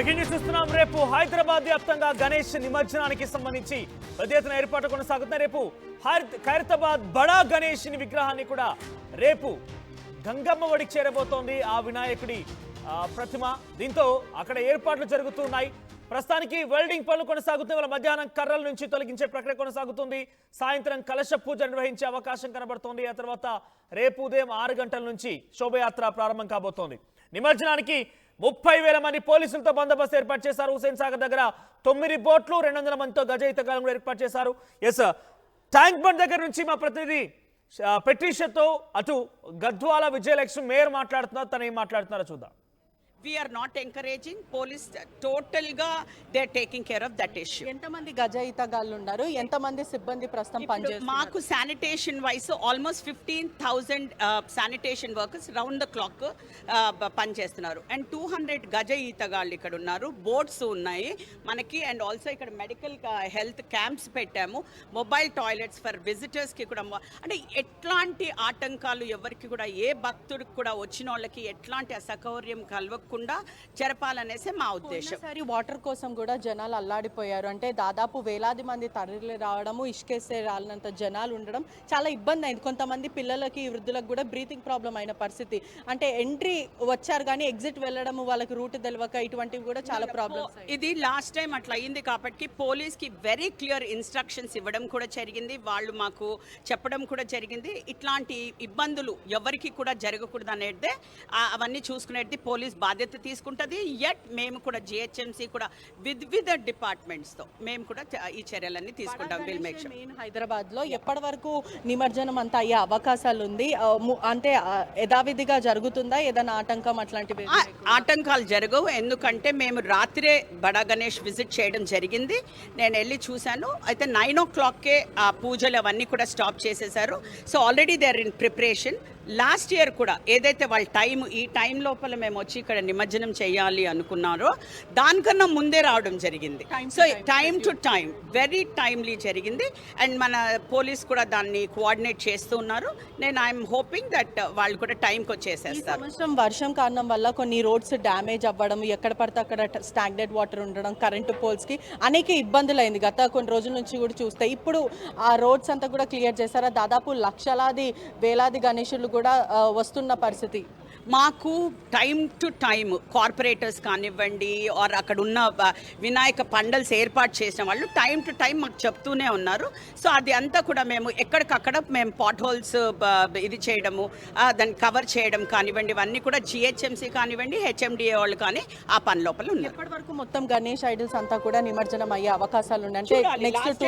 Breaking news చూస్తున్నాం. రేపు హైదరాబాద్ వ్యాప్తంగా గణేష్ నిమజ్జనానికి సంబంధించి పెద్ద ఎత్తున ఏర్పాట్లు కొనసాగుతున్నాయి. రేపు ఖైరతాబాద్ బడా గణేష్ విగ్రహాన్ని కూడా రేపు గంగమ్మ ఒడికి చేరబోతోంది ఆ వినాయకుడి ప్రతిమ. దీంతో అక్కడ ఏర్పాట్లు జరుగుతున్నాయి. ప్రస్తుతానికి వెల్డింగ్ పనులు కొనసాగుతున్నాయి. వాళ్ళ మధ్యాహ్నం కర్రల నుంచి తొలగించే ప్రక్రియ కొనసాగుతుంది. సాయంత్రం కలశ పూజ నిర్వహించే అవకాశం కనబడుతోంది. ఆ తర్వాత రేపు ఉదయం 6 గంటల నుంచి శోభయాత్ర ప్రారంభం కాబోతోంది. నిమజ్జనానికి 30,000 మంది పోలీసులతో బందోబస్తు ఏర్పాటు చేశారు. హుసేన్ సాగర్ దగ్గర 9 బోట్లు 200 మందితో గజయితగాలను కూడా ఏర్పాటు చేశారు. ఎస్, ట్యాంక్ బండ్ దగ్గర నుంచి మా ప్రతినిధి పెట్రిషియాతో అటు గద్వాల విజయలక్ష్మి మేయర్ మాట్లాడుతున్నారు. తను ఏం మాట్లాడుతున్నారో చూద్దాం. We are not encouraging police total ga they are taking care of that issue. ఎంతమంది గజయితగాళ్ళు ఉన్నారు, ఎంతమంది సిబ్బంది ప్రస్తుతం పనిచేస్తున్నారు? మాకు sanitation wise almost 15,000 sanitation workers round the clock పనిచేస్తున్నారు. అండ్ 200 గజయితగాళ్ళు ఇక్కడ ఉన్నారు. బోట్స్ ఉన్నాయి మనకి. అండ్ ఆల్సో ఇక్కడ మెడికల్ హెల్త్ క్యాంప్స్ పెట్టాము. మొబైల్ టాయిలెట్స్ ఫర్ విజిటర్స్కి కూడా. అంటే ఎట్లాంటి ఆటంకాలు ఎవరికి కూడా, ఏ భక్తుడికి కూడా వచ్చిన వాళ్ళకి ఎట్లాంటి అసౌకర్యం కలవకుండా జరపాలనేసి మా ఉద్దేశం. ఒకసారి వాటర్ కోసం కూడా జనాలు అల్లాడిపోయారు. అంటే దాదాపు వేలాది మంది తరలి రావడము, ఇసుకేస్తే రాలినంత జనాలు ఉండడం చాలా ఇబ్బంది అయింది. కొంతమంది పిల్లలకి, వృద్ధులకు కూడా బ్రీతింగ్ ప్రాబ్లం అయిన పరిస్థితి. అంటే ఎంట్రీ వచ్చారు కానీ ఎగ్జిట్ వెళ్ళడము, వాళ్ళకి రూట్ తెలియక ఇటువంటివి కూడా చాలా ప్రాబ్లమ్స్. ఇది లాస్ట్ టైం అట్లా అయింది కాబట్టి పోలీస్కి వెరీ క్లియర్ ఇన్స్ట్రక్షన్స్ ఇవ్వడం కూడా జరిగింది. వాళ్ళు మాకు చెప్పడం కూడా జరిగింది. ఇట్లాంటి ఇబ్బందులు ఎవరికి కూడా జరగకూడదు అనేది, అవన్నీ చూసుకునేది పోలీస్ బాధ్యత తీసుకుంటుంది. యట్ మేము కూడా జిహెచ్ఎంసీ కూడా వివిధ డిపార్ట్మెంట్స్తో మేము కూడా ఈ చర్యలన్నీ తీసుకుంటాం. Will make sure. హైదరాబాద్లో ఎప్పటి వరకు నిమజ్జనం అంతా అయ్యే అవకాశాలు ఉంది? అంటే యథావిధిగా జరుగుతుందా? ఏదైనా ఆటంకం అట్లాంటివి? ఆటంకాలు జరగవు. ఎందుకంటే మేము రాత్రే బడా గణేష్ విజిట్ చేయడం జరిగింది. నేను వెళ్ళి చూశాను. అయితే 9 o'clock ఆ పూజలు అవన్నీ కూడా స్టాప్ చేసేసారు. So already they are in preparation. Last year కూడా ఏదైతే వాళ్ళ ఈ టైం లోపల మేము వచ్చి ఇక్కడ నిమజ్జనం చేయాలి అనుకున్నారో దానికన్నా ముందే రావడం జరిగింది. So time to time very timely జరిగింది. అండ్ మన పోలీస్ కూడా దాన్ని కోఆర్డినేట్ చేస్తూ ఉన్నారు. నేను ఐఎమ్ హోపింగ్ దట్ వాళ్ళు కూడా టైంకి వచ్చేసేస్తారు. సంవత్సరం వర్షం కారణం వల్ల కొన్ని రోడ్స్ డ్యామేజ్ అవ్వడం, ఎక్కడ పడితే అక్కడ స్టాగ్నెట్ వాటర్ ఉండడం, కరెంటు పోల్స్కి అనేక ఇబ్బందులు అయింది గత కొన్ని రోజుల నుంచి కూడా చూస్తే. ఇప్పుడు ఆ రోడ్స్ అంతా కూడా క్లియర్ చేశారా? దాదాపు లక్షలాది వేలాది గణేశులు కూడా వస్తున్న పరిస్థితి. మాకు టైం టు టైం కార్పొరేటర్స్ కానివ్వండి ఆర్ అక్కడ ఉన్న వినాయక పండల్స్ ఏర్పాటు చేసిన వాళ్ళు టైం టు టైం మాకు చెప్తూనే ఉన్నారు. సో అది అంతా కూడా మేము ఎక్కడికక్కడ మేము పాట్ హోల్స్ ఇది చేయడము, దాన్ని కవర్ చేయడం కానివ్వండి, ఇవన్నీ కూడా జిహెచ్ఎంసీ కానివ్వండి, హెచ్ఎండిఏ వాళ్ళు కానీ ఆ పని లోపల ఉన్నారు. ఇప్పటి వరకు మొత్తం గణేష్ ఐడల్స్ అంతా కూడా నిమజ్జనం అయ్యే అవకాశాలు ఉన్నాయి. అంటే నెక్స్ట్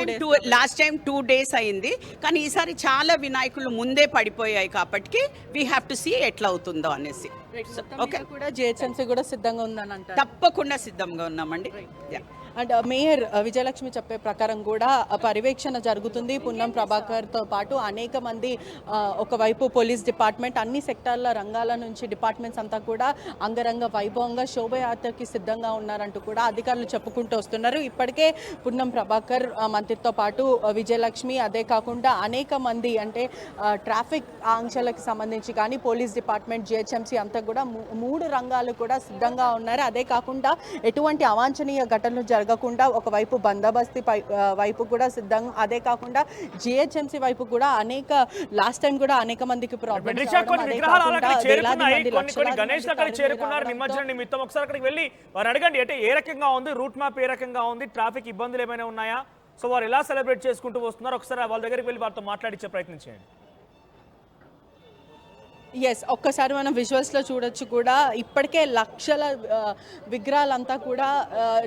లాస్ట్ టైం 2 days అయింది. కానీ ఈసారి చాలా వినాయకులు ముందే పడిపోయాయి కాబట్టి వీ హ్యావ్ టు సీ ఎట్లా అవుతుందో అనేసి. ఓకే, కూడా జిహెచ్ఎంసీ కూడా సిద్ధంగా ఉందని అంటారు? తప్పకుండా సిద్ధంగా ఉన్నామండి. అండ్ మేయర్ విజయలక్ష్మి చెప్పే ప్రకారం కూడా పర్యవేక్షణ జరుగుతుంది. పున్నం ప్రభాకర్తో పాటు అనేక మంది, ఒకవైపు పోలీస్ డిపార్ట్మెంట్, అన్ని సెక్టార్ల రంగాల నుంచి డిపార్ట్మెంట్స్ అంతా కూడా అంగరంగ వైభవంగా శోభయాత్రకి సిద్ధంగా ఉన్నారంటూ కూడా అధికారులు చెప్పుకుంటూ వస్తున్నారు. ఇప్పటికే పున్నం ప్రభాకర్ మంత్రితో పాటు విజయలక్ష్మి, అదే కాకుండా అనేక మంది, అంటే ట్రాఫిక్ ఆంక్షలకు సంబంధించి కానీ పోలీస్ డిపార్ట్మెంట్, జిహెచ్ఎంసీ అంతా కూడా 3 రంగాలు కూడా సిద్ధంగా ఉన్నారు. అదే కాకుండా ఎటువంటి అవాంఛనీయ ఘటనలు జరగకుండా ఒకవైపు బందోబస్తు వైపు కూడా సిద్ధంగా, అదే కాకుండా జిహెచ్ఎంసీ వైపు కూడా లాస్ట్ టైం కూడా అనేక మందికి ప్రాబ్లమ్స్ చేరుకున్నారు నిమజ్జనం నిమిత్తం. ఒకసారి అక్కడికి వెళ్ళి వారు అడగండి, అంటే ఏ రకంగా ఉంది, రూట్ మ్యాప్ ఏ రకంగా ఉంది, ట్రాఫిక్ ఇబ్బందులు ఏమైనా ఉన్నాయా, సో వారు ఎలా సెలబ్రేట్ చేసుకుంటూ వస్తున్నారు, ఒకసారి వాళ్ళ దగ్గరికి వెళ్ళి వారితో మాట్లాడించే ప్రయత్నం చేయండి. ఎస్, ఒక్కసారి మనం విజువల్స్లో చూడొచ్చు కూడా. ఇప్పటికే లక్షల విగ్రహాలంతా కూడా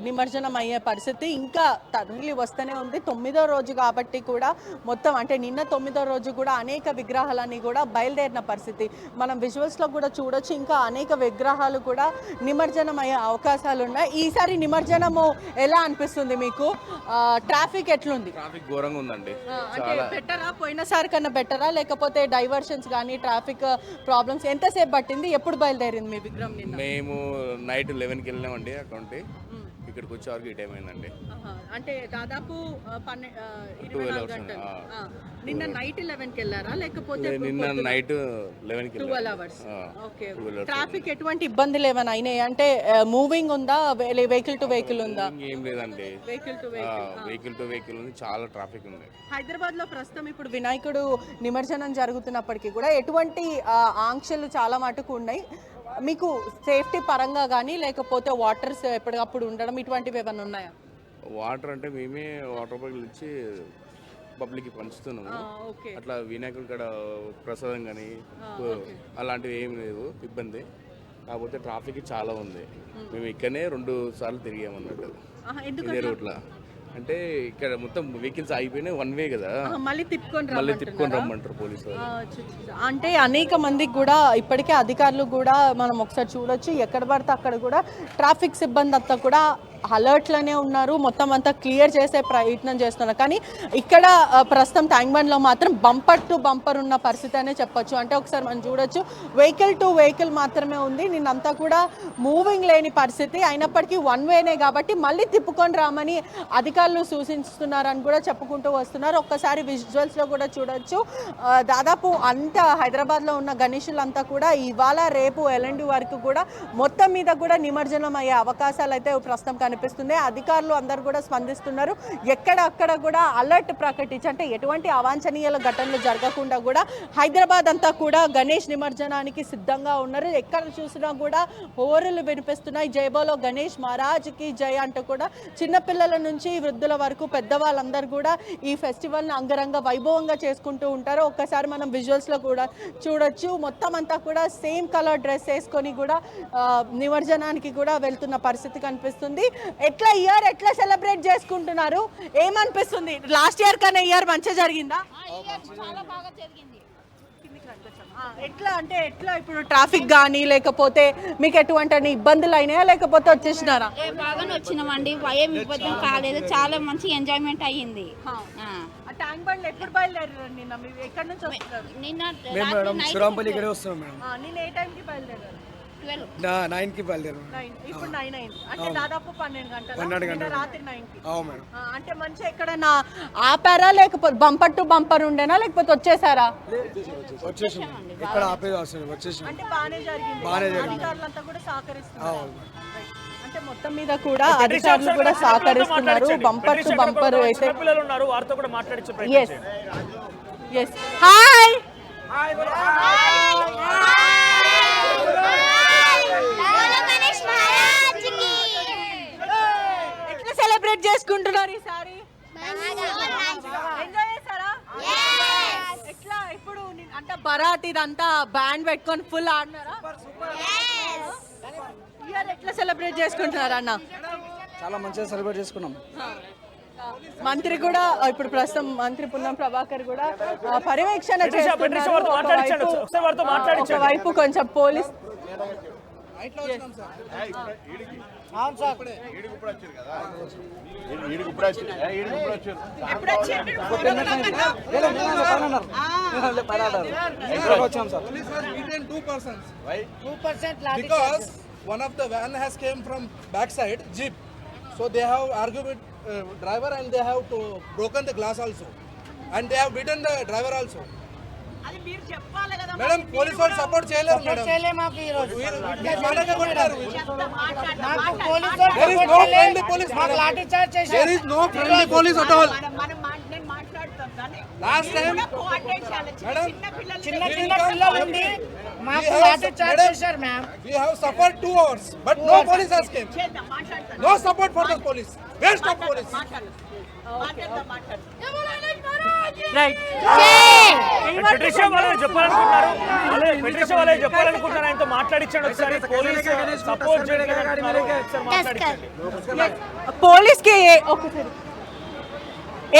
నిమజ్జనం అయ్యే పరిస్థితి ఇంకా తరలి వస్తూనే ఉంది. 9వ రోజు కాబట్టి కూడా మొత్తం, అంటే నిన్న 9వ రోజు కూడా అనేక విగ్రహాలన్నీ కూడా బయలుదేరిన పరిస్థితి మనం విజువల్స్లో కూడా చూడొచ్చు. ఇంకా అనేక విగ్రహాలు కూడా నిమజ్జనం అయ్యే అవకాశాలు ఉన్నాయి. ఈసారి నిమజ్జనము ఎలా అనిపిస్తుంది మీకు? ట్రాఫిక్ ఎట్లుంది? ట్రాఫిక్ ఘోరంగా ఉందండి. అంటే బెటరా, పోయినసారి కన్నా బెటరా, లేకపోతే డైవర్షన్స్ కానీ ట్రాఫిక్ ప్రాబ్లమ్స్ ఎంతసేపు పట్టింది? ఎప్పుడు బయలుదేరింది మీ విగ్రహం? మేము నైట్ 11కి వెళ్ళామండి అకౌంట్. ఇక్కడికి వచ్చేవరకు ఈ టైం అయిందండి. అంటే దాదాపు 12 24 hours గంటలు. ఆ. నిన్న నైట్ 11కి వెళ్ళారా లేకపోతే నిన్న నైట్ 11కి 12 అవర్స్. ఓకే. ట్రాఫిక్ ఎటువంటి ఇబ్బందులు ఏమైనా అయినాయి అంటే మూవింగ్ ఉందా వెహికల్ టు వెహికల్ ఉందా? ఏం లేదండి, vehicle to vehicle to vehicle ఉంది, చాలా ట్రాఫిక్ ఉంది. హైదరాబాద్ లో ప్రస్తుతం ఇప్పుడు వినాయకుడు నిమజ్జనం జరుగుతున్నప్పటికీ కూడా ఎటువంటి ఆంక్షలు చాలా మటుకు ఉన్నాయి. మీకు సేఫ్టీ పరంగా కానీ లేకపోతే వాటర్స్ ఎప్పటికప్పుడు ఉండడం ఇటువంటివి ఏమైనా ఉన్నాయా? వాటర్ అంటే మేమే వాటర్ బాటిల్ ఇచ్చి పబ్లిక్కి పంచుతున్నాము. అట్లా వినాయకుడి కాడ ప్రసాదం కానీ అలాంటివి ఏమి లేదు ఇబ్బంది. కాకపోతే ట్రాఫిక్ చాలా ఉంది. మేము ఇక్కడనే 2 సార్లు తిరిగామన్నట్టు ఇదే రూట్లో. అంటే ఇక్కడ మొత్తం వెహికల్స్ అయిపోయినాయి, 1 వే కదా, మళ్ళీ తిప్పుకొని రమ్మంటారు పోలీసు. అంటే అనేక మందికి కూడా ఇప్పటికే అధికారులు కూడా మనం ఒకసారి చూడొచ్చు, ఎక్కడ పడితే అక్కడ కూడా ట్రాఫిక్ సిబ్బంది అంతా కూడా అలర్ట్లోనే ఉన్నారు, మొత్తం అంతా క్లియర్ చేసే ప్రయత్నం చేస్తున్నారు. కానీ ఇక్కడ ప్రస్తుతం ట్యాంక్ బండ్లో మాత్రం బంపర్ టు బంపర్ ఉన్న పరిస్థితి అనే చెప్పొచ్చు. అంటే ఒకసారి మనం చూడొచ్చు, వెహికల్ టు వెహికల్ మాత్రమే ఉంది, నిన్నంతా కూడా మూవింగ్ లేని పరిస్థితి. అయినప్పటికీ 1 వేనే కాబట్టి మళ్ళీ తిప్పుకొని రామని అధికారులు సూచిస్తున్నారని కూడా చెప్పుకుంటూ వస్తున్నారు. ఒక్కసారి విజువల్స్లో కూడా చూడొచ్చు, దాదాపు అంతా హైదరాబాద్లో ఉన్న గణేషులంతా కూడా ఇవాళ రేపు ఎల్ఎండి వరకు కూడా మొత్తం మీద కూడా నిమజ్జనం అయ్యే అవకాశాలు అయితే ప్రస్తుతం కనిపిస్తుంది. అధికారులు అందరూ కూడా స్పందిస్తున్నారు. ఎక్కడక్కడ కూడా అలర్ట్ ప్రకటించి అంటే ఎటువంటి అవాంఛనీయ ఘటనలు జరగకుండా కూడా హైదరాబాద్ అంతా కూడా గణేష్ నిమజ్జనానికి సిద్ధంగా ఉన్నారు. ఎక్కడ చూసినా కూడా హోరులు వినిపిస్తున్నాయి. జై బోలో గణేష్ మహారాజ్కి జై అంటూ కూడా చిన్నపిల్లల నుంచి వృద్ధుల వరకు పెద్దవాళ్ళందరూ కూడా ఈ ఫెస్టివల్ని అంగరంగ వైభవంగా చేసుకుంటూ ఉంటారు. ఒక్కసారి మనం విజువల్స్లో కూడా చూడొచ్చు, మొత్తం అంతా కూడా సేమ్ కలర్ డ్రెస్ వేసుకొని కూడా నిమజ్జనానికి కూడా వెళ్తున్న పరిస్థితి కనిపిస్తుంది. ఎట్లా సెలబ్రేట్ చేసుకుంటున్నారు? ఏమనిపిస్తుంది? లాస్ట్ ఇయర్ కన్నా ఇయర్ మంచిగా జరిగిందా? చాలా బాగా జరిగింది. ఎట్లా ఇప్పుడు ట్రాఫిక్ కానీ లేకపోతే మీకు ఎటువంటి ఇబ్బందులు అయినాయా లేకపోతే వచ్చేసినారా? బాగానే వచ్చినామండి, ఏం ఇబ్బంది కాలేదు, చాలా మంచి ఎంజాయ్మెంట్ అయ్యింది. ట్యాంక్ బండ్ ఎప్పుడు బయలుదేరారు? నిన్న మీరు ఎక్కడి నుంచి వస్తున్నారు? నిన్న సురాంపల్లి ఇక్కడే వస్తున్నాం మేడం. నిన్న ఏ టైంకి బయలుదేరారు? 9కి బయలుదేరాం. ఇప్పుడు 9 అయింది అంటే దాదాపు 12 గంటలు. 12 గంటలు రాత్రి 9కి. అవును మేడం. అంటే మంచిగా ఎక్కడన్నా ఆపారా లేకపోతే బంపర్ టు బంపర్ ఉండేనా లేకపోతే వచ్చేసారా? వచ్చేసాం, ఇక్కడ ఆపేది వస్తుంది, వచ్చేసాం. అంటే బాగానే జరిగింది, అధికారులంతా కూడా సహకరిస్తున్నారు. అంటే మొత్తం మీద కూడా పెద్ద అధికారులు కూడా సహకరిస్తున్నారు. బంపర్ టు బంపర్ అయితే పిల్లలు ఉన్నారు, వారితో కూడా మాట్లాడించే ప్రయత్నం చేయండి. yes హాయ్ ఎట్లా సెలబ్రేట్ చేసుకుంటున్నారు ఈసారి? ఎంజాయ్ చేస్తారా? ఎట్లా ఇప్పుడు అంటే బరాత్ ఇదంతా బ్యాండ్ పెట్టుకొని ఫుల్ ఆడినారా? ఇయర్ ఎట్లా సెలబ్రేట్ చేసుకుంటున్నారు అన్న? చాలా మంచిగా సెలబ్రేట్ చేసుకున్నాం. మంత్రి కూడా ఇప్పుడు ప్రస్తుతం మంత్రి పున్నం ప్రభాకర్ కూడా పర్యవేక్షణ చేస్తున్నారు. ఒకవైపు కొంచెం police because one of the van has came from backside jeep, so they have argued with driver and they have to broken the glass also and they have beaten the driver also. Madam police వాళ్ళు support చేయలేరు madam. There is no friendly police at all. Last time madam we have suffered 2 hours but no police has came. No support for the police. Waste of police. Right చెప్పాలనుకుంటున్నారు ఆయనతో మాట్లాడించండి ఒకసారి. Police support police కి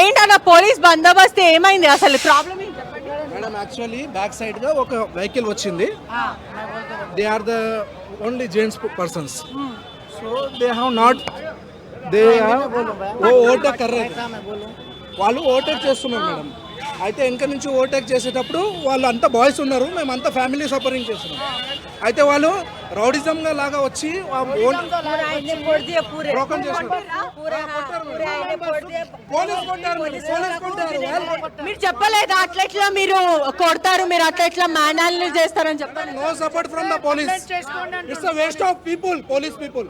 ఏంటన్నా police బందోబస్తు ఏమైంది అసలు? Problem ఏంటి చెప్పండి మేడం. యాక్చువల్లీ బ్యాక్ సైడ్ గా ఒక వెహికల్ వచ్చింది. They are the only gents persons, so they have not overtake కర్రే, వాళ్ళు ఓవర్టేక్ చేస్తున్నారు మేడం. అయితే వెనక నుంచి ఓవర్టేక్ చేసేటప్పుడు వాళ్ళు అంతా బాయ్స్ ఉన్నారు, మేమంతా ఫ్యామిలీ సఫరింగ్ చేస్తున్నాం. అయితే వాళ్ళు రౌడిజంగా లాగా వచ్చి బ్రోకన్ చేస్తున్నారు. పోలీస్ కొట్టారు. మీరు చెప్పలేదా అట్లా మీరు కొడతారు, మీరు అట్లా మానాలను చేస్తారని చెప్పారు. No support from the police. It's a waste of people, police people.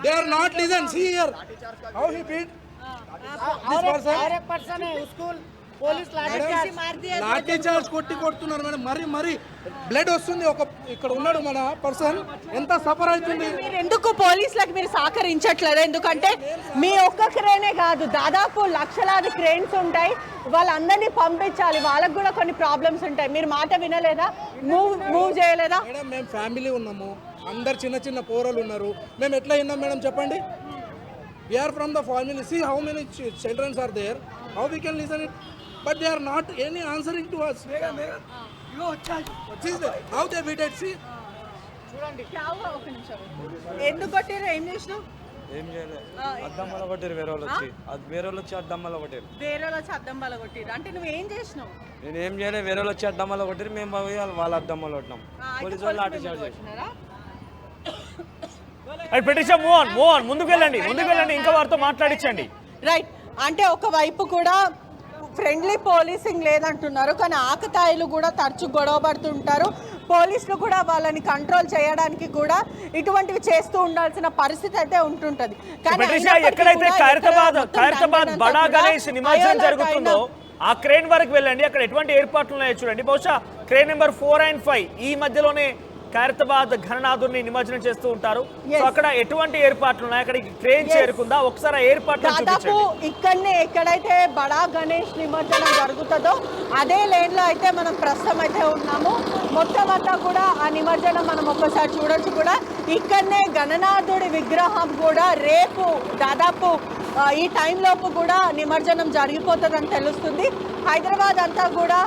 They are not listen. See here, how he beat this person. Lathi charge కొడుతున్నారు మేడం. మరి బ్లడ్ వస్తుంది. ఒక ఇక్కడ ఉన్నాడు మన పర్సన్, ఎంత సఫర్ అవుతుంది. మీరు ఎందుకు పోలీసులకు మీరు సహకరించట్లేదు? ఎందుకంటే మీ ఒక్క క్రేనే కాదు, దాదాపు లక్షలాది క్రేన్స్ ఉంటాయి, వాళ్ళందరినీ పంపించాలి, వాళ్ళకు కూడా కొన్ని ప్రాబ్లమ్స్ ఉంటాయి. మీరు మాట వినలేదా? మూవ్ చేయలేదా? మేడం మేము ఫ్యామిలీ ఉన్నాము, అందరు చిన్న చిన్న పోరలు ఉన్నారు, మేము ఎట్లా విన్నాం మేడం చెప్పండి? We are from the family. See how many children are there. How we can listen it? But they are not any answering to us. How they beat it? See. ఎందుకు కొట్టారు? ఏం చేసినావు? ఏం చేయలేదు, అద్దం వల్ల కొట్టారు. వేరే వాళ్ళు వచ్చి అద్దం వల్ల కొట్టారు. వేరే వాళ్ళు వచ్చి అద్దం వల్ల కొట్టారు అంటే నువ్వు ఏం చేసినావు? నేను ఏం చేయలేదు, వేరే వాళ్ళు వచ్చి అద్దం వల్ల కొట్టారు. మేము పోయి వాళ్ళ అద్దం వల్ల కొట్టినాం. పోలీసు వాళ్ళు లాఠీ చార్జ్ చేసినారా? పెట్టించా. మూవ్ ఆన్, ముందుకు వెళ్ళండి, ఇంకా వారితో మాట్లాడించండి. రైట్. అంటే ఒకవైపు కూడా ఫ్రెండ్లీ పోలీసింగ్ లేదంటున్నారు, కానీ ఆకతాయిలు కూడా తరచు గొడవ పడుతుంటారు. పోలీసులు కూడా వాళ్ళని కంట్రోల్ చేయడానికి కూడా ఇటువంటివి చేస్తూ ఉండాల్సిన పరిస్థితి అయితే ఉంటుంటది. ఎక్కడైతే ఖైరతాబాద్ బడా గణేష్ నిమజ్జనం జరుగుతుందో ఆ క్రేన్ వరకు వెళ్ళండి. అక్కడ ఎటువంటి ఏర్పాట్లు ఉన్నాయో చూడండి. బహుశా క్రేన్ నెంబర్ 4 and 5 ఈ మధ్యలోనే ఖైరతాబాద్ ఘననాథుని నిమజ్జనం చేస్తూ ఉంటారు. సో అక్కడ ఎటువంటి ఏర్పాట్లు ఉన్నాయి? అక్కడ క్రేన్ చేరుకుందా? ఒకసారి ఏర్పాట్లు దాదాపు ఇక్కడనే ఎక్కడైతే బడా గణేష్ నిమజ్జనం జరుగుతుందో అదే లేన్ లో అయితే మనం ప్రస్తుతం అయితే ఉన్నాము. మొత్తం అంతా కూడా ఆ నిమజ్జనం మనం ఒక్కసారి చూడొచ్చు కూడా. ఇక్కడనే గణనాథుడి విగ్రహం కూడా రేపు దాదాపు ఈ టైంలోపు కూడా నిమజ్జనం జరిగిపోతుందని తెలుస్తుంది. హైదరాబాద్ అంతా కూడా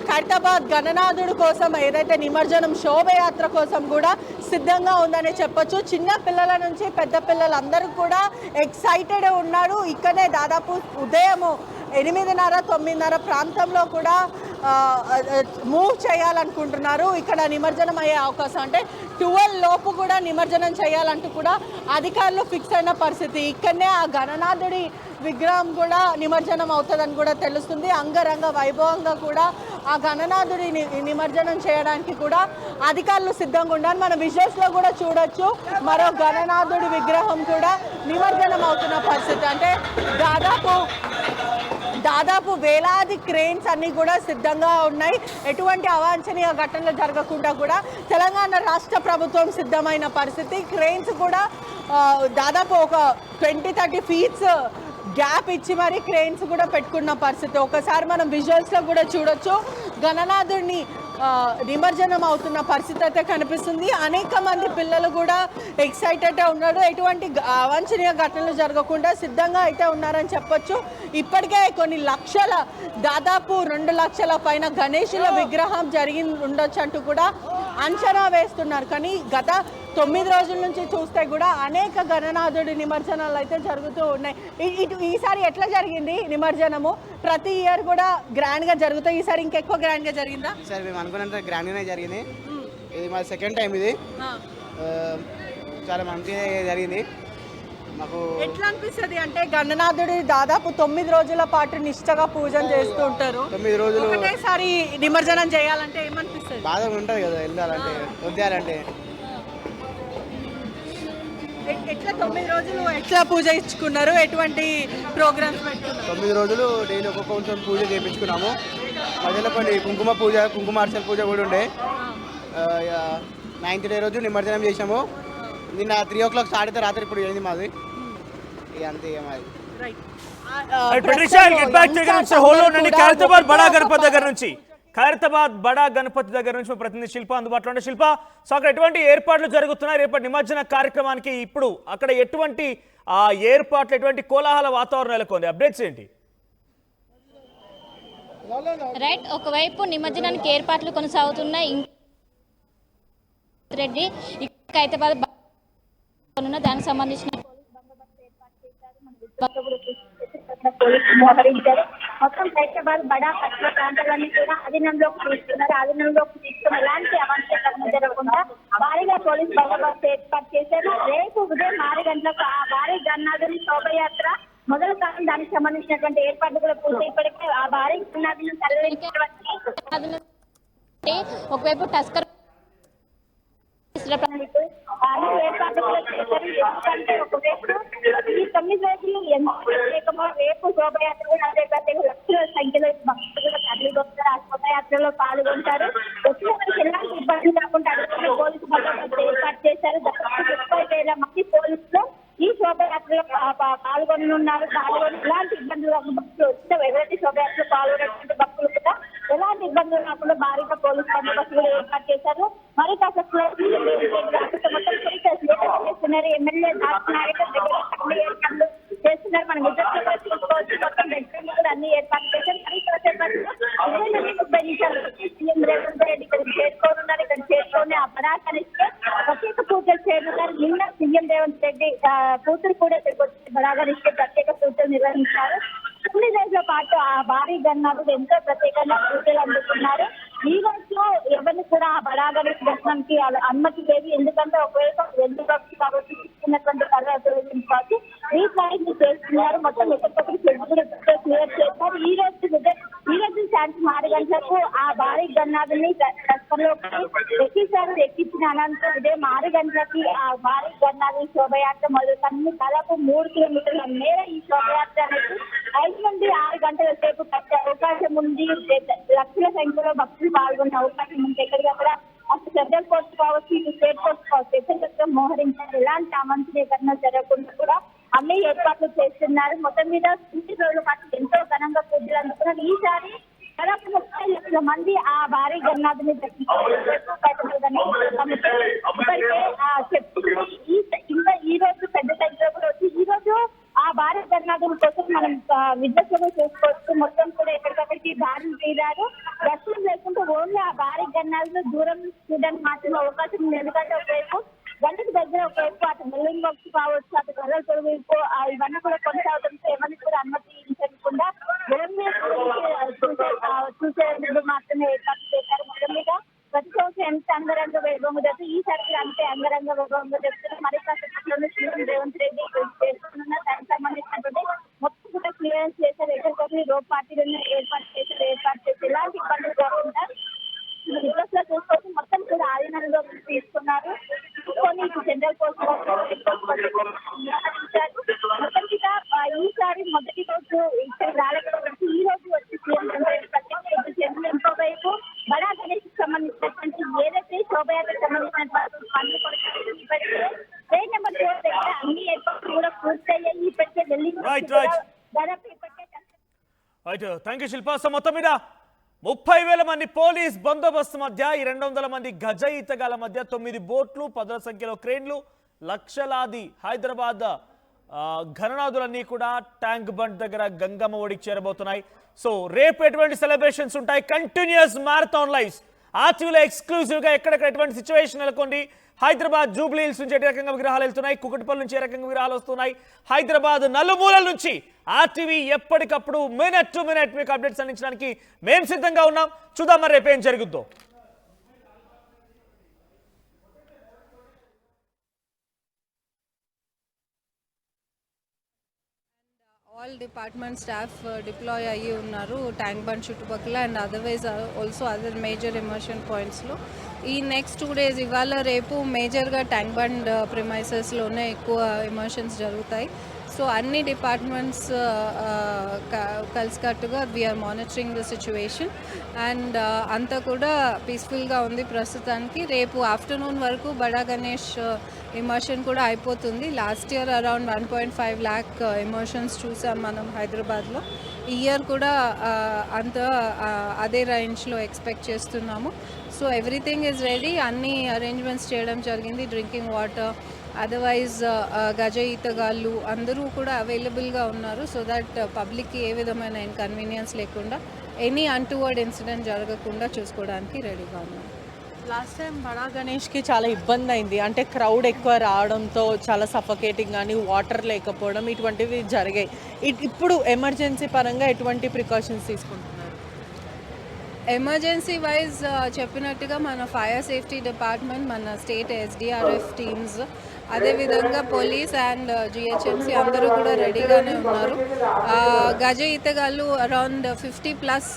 ఖైరతాబాద్ గణనాథుడి కోసం ఏదైతే నిమజ్జనం శోభయాత్ర కోసం కూడా సిద్ధంగా ఉందని చెప్పొచ్చు. చిన్న పిల్లల నుంచి పెద్ద పిల్లలందరూ కూడా ఎక్సైటెడ్ ఉన్నారు. ఇక్కడే దాదాపు ఉదయం 8:30-9 ప్రాంతంలో కూడా మూవ్ చేయాలనుకుంటున్నారు. ఇక్కడ నిమజ్జనం అయ్యే అవకాశం అంటే 12 లోపు కూడా నిమజ్జనం చేయాలంటూ కూడా అధికారులు ఫిక్స్ అయిన పరిస్థితి. ఇక్కడనే ఆ గణనాథుడి విగ్రహం కూడా నిమజ్జనం అవుతుందని కూడా తెలుస్తుంది. అంగరంగ వైభవంగా కూడా ఆ గణనాథుడి నిమజ్జనం చేయడానికి కూడా అధికారులు సిద్ధంగా ఉన్నారు. మన విజువల్స్లో కూడా చూడొచ్చు మరో గణనాథుడి విగ్రహం కూడా నిమజ్జనం అవుతున్న పరిస్థితి. అంటే దాదాపు వేలాది క్రేన్స్ అన్నీ కూడా సిద్ధంగా ఉన్నాయి. ఎటువంటి అవాంఛనీయ ఘటనలు జరగకుండా కూడా తెలంగాణ రాష్ట్ర ప్రభుత్వం సిద్ధమైన పరిస్థితి. క్రేన్స్ కూడా దాదాపు ఒక 20-30 ఫీట్స్ గ్యాప్ ఇచ్చి మరి క్రేన్స్ కూడా పెట్టుకున్న పరిస్థితి. ఒకసారి మనం విజువల్స్లో కూడా చూడొచ్చు గణనాథుడిని నిమజ్జనం అవుతున్న పరిస్థితి అయితే కనిపిస్తుంది. అనేక మంది పిల్లలు కూడా ఎక్సైటెడ్గా ఉన్నారు. ఎటువంటి అవాంఛనీయ ఘటనలు జరగకుండా సిద్ధంగా అయితే ఉన్నారని చెప్పొచ్చు. ఇప్పటికే కొన్ని లక్షల దాదాపు 2 లక్షల పైన గణేశుల విగ్రహం జరిగి ఉండొచ్చు అంటూ కూడా అంచనా వేస్తున్నారు. కానీ గత 9 రోజుల నుంచి చూస్తే కూడా అనేక గణనాథుడి నిమజ్జనాలు అయితే జరుగుతూ ఉన్నాయి. ఈసారి ఎట్లా జరిగింది నిమజ్జనము? ప్రతి ఇయర్ కూడా గ్రాండ్గా జరుగుతాయి, ఈసారి ఇంకెక్కువ గ్రాండ్గా జరిగిందా? సార్ మేము అనుకున్నంత గ్రాండ్గానే జరిగింది. ఇది మా సెకండ్ టైం, ఇది చాలా మంచిగా జరిగింది మాకు. ఎట్లా అనిపిస్తుంది అంటే గణనాథుడి దాదాపు 9 రోజుల పాటు నిష్టగా పూజలు చేస్తూ ఉంటారు. 9 రోజులు ఒకటేసారి నిమజ్జనం చేయాలంటే ఏమనిపిస్తుంది? బాధగా ఉంటుంది కదా వెళ్ళాలంటే, వద్దాలంటే. ఎట్లా 9 రోజులు ఎట్లా పూజ ఇచ్చుకున్నారు? ఎటువంటి ప్రోగ్రామ్స్ పెట్టుకున్నారు? 9 రోజులు డైలీ ఒక్కొక్క పూజ చేయించుకున్నాము. మధ్యలో కొన్ని కుంకుమార్చన పూజ కూడా ఉండే. 9th డే రోజు నిమజ్జనం చేసాము. నిన్న 3 o'clock స్టార్ట్ అయితే రాత్రి ఇప్పుడు 8 మాది. ఇక అంతే మాది. ఖైరతాబాద్ బడా గణపతి దగ్గర నుంచి ప్రతినిధి శిల్ప అందుబాటులో ఉండే. శిల్ప, సో అక్కడ ఎటువంటి ఏర్పాట్లు జరుగుతున్నాయి రేపటి నిమజ్జన కార్యక్రమానికి? ఇప్పుడు అక్కడ ఎటువంటి ఏర్పాట్లు, ఎటువంటి కోలాహల వాతావరణం నెలకొంది? అప్డేట్స్ ఏంటి? రైట్, ఒకవైపు నిమజ్జనానికి ఏర్పాట్లు కొనసాగుతున్నాయి. రెడ్డి ఖైరతాబాద్ దానికి సంబంధించిన కూడా పోలీసులు మోహరించారు. మొత్తం హైదరాబాద్ బడా కట్ల ప్రాంతాలన్నీ కూడా ఆధీనంలోకి తీసుకుని ఎలాంటి అవాంఛనీయ జరగకుండా భారీగా పోలీసు బందోబస్తు ఏర్పాటు చేశారు. రేపు ఉదయం 6 గంటలకు ఆ భారీ గన్నాథుని శోభయాత్ర మొదలు కాలం దానికి సంబంధించినటువంటి ఏర్పాట్లు కూడా పూర్తి. ఇప్పటికే ఆ భారీ గన్నాథుని తరలించడానికి ఒకవైపు టస్కర్ ఏర్పాట్లు కూడా చేశారు. ఎందుకంటే ఒకవైపు ఈ 9 రోజులు ఎంత ప్రత్యేకమో రేపు శోభయాత్ర కూడా అదే ప్రత్యేక లక్షల సంఖ్యలో భక్తులు కూడా తరలివస్తారు. ఆ శోభయాత్రలో పాల్గొంటారు. వచ్చిన వారికి ఎలాంటి ఇబ్బంది కాకుండా అక్కడ పోలీసు బందోబస్తు ఏర్పాటు చేశారు. దాదాపు 30,000 మంది పోలీసులు ఈ శోభయాత్రలో పాల్గొనున్నారు. ఎలాంటి ఇబ్బందులు భక్తులు వచ్చిన ఎవరైతే శోభయాత్రలో పాల్గొనేటువంటి భక్తులు కూడా ఎలాంటి ఇబ్బందులు కాకుండా భారీగా పోలీసు బందోబస్తు కూడా ఏర్పాటు చేశారు. మరి కాస్త చేస్తున్నారు. ఎమ్మెల్యే దాచినాయుడు ఏర్పాట్లు చేస్తున్నారు. మనం విజయంలో చూసుకోవచ్చు. మొత్తం రెడ్డి కూడా అన్ని ఏర్పాట్లు చేశారు. మరి కాసేపట్లో 30 నిమిషాలు సీఎం రేవంత్ రెడ్డి ఇక్కడ చేరుకోనున్నారు. ఇక్కడ చేరుకొని ఆ బడాగణేష్కి ప్రత్యేక పూజలు చేయనున్నారు. నిన్న సీఎం రేవంత్ రెడ్డి కూతురు కూడా ఇక్కడికి వచ్చి బడాగణేష్కి ప్రత్యేక పూజలు నిర్వహించారు. 9 రోజుల పాటు ఆ భారీ గన్నాథుడు ఎంతో ప్రత్యేకంగా పూజలు అందుకున్నారు. ఈ రోజు ఎవరిని కూడా ఆ బడాగణేష్ దర్శనానికి అనుమతి లేదు. ఎందుకంటే ఒకవేళ ఎందుకు కాబట్టి తీసుకున్నటువంటి పర్వాలేదు కాబట్టి రీప్లాయింగ్ చేస్తున్నారు. మొత్తం ఎక్కడికప్పుడు క్లియర్ చేస్తారు. ఈ రోజు సాయంత్రం 6 గంటలకు ఆ భారీ గన్నాథుని రథంలోకి ఎక్కించిన అనంతరం ఉదయం 6 గంటలకి ఆ భారీ గన్నాథుని శోభయాత్ర మొదలుకొని దాదాపు 3 కిలోమీటర్ల మేర ఈ శోభయాత్ర అనేది 5 నుండి 6 గంటల సేపు కట్టే అవకాశం ఉంది. లక్షల సంఖ్యలో భక్తులు పాల్గొనే అవకాశం ఉంది. ఎక్కడికక్కడ అటు సెంట్రల్ కోర్టు కావచ్చు, ఇటు స్టేట్ కోర్టు కావచ్చు, ఎక్కడికక్కడ మోహరించారు. ఎలాంటి అమంతరీకరణ జరగకుండా కూడా అన్ని ఏర్పాట్లు చేస్తున్నారు. మొత్తం మీద 9 రోజుల పాటు ఎంతో ఘనంగా పూజలు అందుకున్నారు. ఈసారి దాదాపు 30 లక్షల మంది ఆ భారీ గన్నాథుని ఇంకా ఈ రోజు పెద్ద సంఖ్యలో కూడా వచ్చి ఈ రోజు ఆ భారీ గన్నాథుని కోసం మనం విద్యుత్తులు చూసుకోవచ్చు. మొత్తం కూడా ఎక్కడికక్కడికి దారులు తీరారు. దర్శనం లేకుంటే ఓన్లీ ఆ భారీ గన్నాథులు దూరం చూడడానికి మాత్రమే అవకాశం ఉంది. ఎందుకంటే ఒకవైపు గంటకు దగ్గర ఒకవైపు అటు మెల్లింగ్ బాక్స్ కావచ్చు, అటు కర్రల తొలగింపు ఇవన్నీ కూడా కొనసాగుతుంటే ఎవరిని కూడా అనుమతించకుండా ఓన్లీ చూసేందుకు మాత్రమే ఏర్పాటు చేశారు. మొత్తం మీద ప్రతి సంవత్సరం ఎంత అంగరంగ వైభవంగా జరుగుతుంది, ఈసారి అంతే అంగరంగ వైభవంగా జరుగుతుంది. మరి కాసేపట్లోనే సీఎం రేవంత్ రెడ్డి చేస్తున్న దానికి సంబంధించినటువంటి మొత్తం కూడా క్లియరెన్స్ చేశారు. ఎక్కడికొకరి రోడ్ పార్టీలను ఏర్పాటు చేసి ఎలాంటి ఇబ్బందులు కాకుండా రివర్స్ లో చూసుకోవచ్చు. మొత్తం కూడా ఆధీనంలో తీసుకున్నారు. తీసుకొని సెంట్రల్ కోర్టు మొత్తం మీద ఈసారి మొదటి రోజు ఇక్కడ రాలేకపోతే ఈ రోజు వచ్చి సీఎం ప్రత్యేక ఇంకోవైపు బడా గణేష్ సంబంధించినటువంటి ఏదైతే శోభయాత్రకు సంబంధించినటువంటి పనులు కూడా ఇప్పటికే ట్రైన్ నెంబర్ 4 దగ్గర అన్ని ఏర్పాట్లు కూడా పూర్తయ్యాయి. ఇప్పటికే వెళ్ళి దాదాపు ఇప్పటికే థ్యాంక్ యూ శిల్పా. సో మొత్తం మీద 30,000 మంది పోలీస్ బందోబస్తు మధ్య ఈ 200 మంది గజ ఈతగాల మధ్య 9 బోట్లు, 10 సంఖ్యలో క్రేన్లు, లక్షలాది హైదరాబాద్ ఘననాథులన్నీ కూడా ట్యాంక్ బండ్ దగ్గర గంగమ్మ ఒడికి చేరబోతున్నాయి. సో రేపు ఎటువంటి సెలబ్రేషన్స్ ఉంటాయి? కంటిన్యూస్ మ్యారథాన్ లైవ్స్ ఆర్టీవీలో ఎక్స్క్లూజివ్గా ఎక్కడెక్కడ ఎటువంటి సిచ్యువేషన్ నెలకొంది. హైదరాబాద్ జూబ్లీ హిల్స్ నుంచి ఏ రకంగా విగ్రహాలు వెళ్తున్నాయి, కుకట్పల్లి నుంచి ఏ రకంగా విగ్రహాలు వస్తున్నాయి, హైదరాబాద్ నలుమూలల నుంచి ఆర్టీవీ ఎప్పటికప్పుడు మినిట్ టు మినిట్ మీకు అప్డేట్స్ అందించడానికి మేము సిద్ధంగా ఉన్నాం. చూద్దాం మరి రేపు ఏం జరుగుద్దో. All department staff deploy అయ్యి ఉన్నారు ట్యాంక్ బండ్ చుట్టుపక్కల and otherwise also other major immersion పాయింట్స్లో. ఈ నెక్స్ట్ 2 days ఇవాళ రేపు మేజర్గా ట్యాంక్ బండ్ ప్రిమైసెస్లోనే ఎక్కువ ఎమర్షన్స్ జరుగుతాయి. సో అన్ని డిపార్ట్మెంట్స్ కలిసికట్టుగా we are monitoring the situation and అంతా కూడా పీస్ఫుల్గా ఉంది ప్రస్తుతానికి. రేపు ఆఫ్టర్నూన్ వరకు బడా గణేష్ ఇమర్షన్ కూడా అయిపోతుంది. లాస్ట్ ఇయర్ అరౌండ్ 1.5 lakh ఇమర్షన్స్ చూసాం మనం హైదరాబాద్లో. ఈ ఇయర్ కూడా అంత అదే రేంజ్లో ఎక్స్పెక్ట్ చేస్తున్నాము. So everything is ready. అన్ని అరేంజ్మెంట్స్ చేయడం జరిగింది. డ్రింకింగ్ వాటర్, అదర్వైజ్ గజ ఈతగాళ్ళు అందరూ కూడా అవైలబుల్గా ఉన్నారు. సో దట్ పబ్లిక్కి ఏ విధమైన ఇన్కన్వీనియన్స్ లేకుండా ఎనీ అన్టువర్డ్ ఇన్సిడెంట్ జరగకుండా చూసుకోవడానికి రెడీగా ఉన్నారు. లాస్ట్ టైం బడా గణేష్కి చాలా ఇబ్బంది అయింది, అంటే క్రౌడ్ ఎక్కువ రావడంతో చాలా సఫకేటింగ్ కానీ వాటర్ లేకపోవడం ఇటువంటివి జరిగాయి. ఇప్పుడు ఎమర్జెన్సీ పరంగా ఎటువంటి ప్రికాషన్స్ తీసుకుంటున్నారు? ఎమర్జెన్సీ వైజ్ చెప్పినట్టుగా మన ఫైర్ సేఫ్టీ డిపార్ట్మెంట్, మన స్టేట్ ఎస్డిఆర్ఎఫ్ టీమ్స్, అదేవిధంగా పోలీస్ అండ్ జిహెచ్ఎంసీ అందరూ కూడా రెడీగానే ఉన్నారు. గజ ఈతగాళ్ళు అరౌండ్ 50+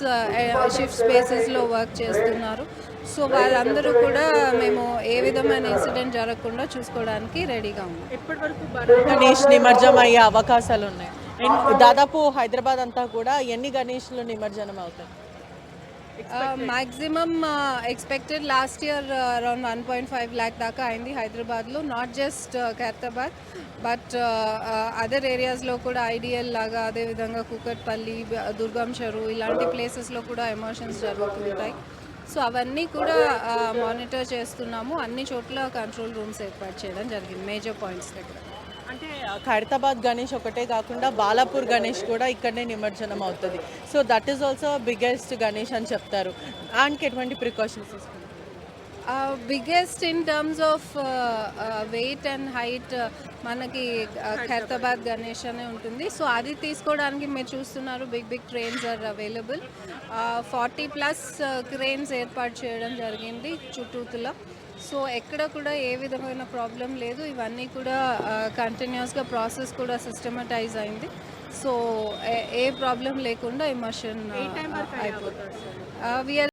షిఫ్ట్ స్పేసెస్లో వర్క్ చేస్తున్నారు. సో వాళ్ళందరూ కూడా మేము ఏ విధమైన ఇన్సిడెంట్ జరగకుండా చూసుకోవడానికి రెడీగా ఉన్నాం. ఇప్పటివరకు బడా గణేష్ నిమజ్జనం అయ్యే అవకాశాలు ఉన్నాయి. దాదాపు హైదరాబాద్ అంతా కూడా ఎన్ని గణేష్లు నిమజ్జనం అవుతాయి? Maximum expected last year around 1.5 lakh దాకా అయింది హైదరాబాద్లో. Not just Khairatabad but other ఏరియాస్లో కూడా ఐడియల్ లాగా, అదేవిధంగా కూకట్పల్లి, దుర్గం చెరువు ఇలాంటి ప్లేసెస్లో కూడా ఎమోషన్స్ జరుగుతుంటాయి. సో అవన్నీ కూడా మానిటర్ చేస్తున్నాము. అన్ని చోట్ల కంట్రోల్ రూమ్స్ ఏర్పాటు చేయడం జరిగింది మేజర్ పాయింట్స్ దగ్గర. అంటే ఖైరతాబాద్ గణేష్ ఒకటే కాకుండా బాలాపూర్ గణేష్ కూడా ఇక్కడనే నిమజ్జనం అవుతుంది. So that is also biggest Ganesh అని చెప్తారు. దానికి ఎటువంటి ప్రికాషన్స్ తీసుకుంటారు? Biggest in terms of weight and height మనకి ఖైరతాబాద్ గణేష్ అనే ఉంటుంది. సో అది తీసుకోవడానికి మీరు చూస్తున్నారు big cranes are available. 40+ cranes ఏర్పాటు చేయడం జరిగింది చుట్టూతులో. సో ఎక్కడ కూడా ఏ విధమైన ప్రాబ్లం లేదు. ఇవన్నీ కూడా కంటిన్యూస్గా ప్రాసెస్ కూడా సిస్టమటైజ్ అయింది. సో ఏ ప్రాబ్లం లేకుండా ఇమర్షన్ అయిపోతుంది.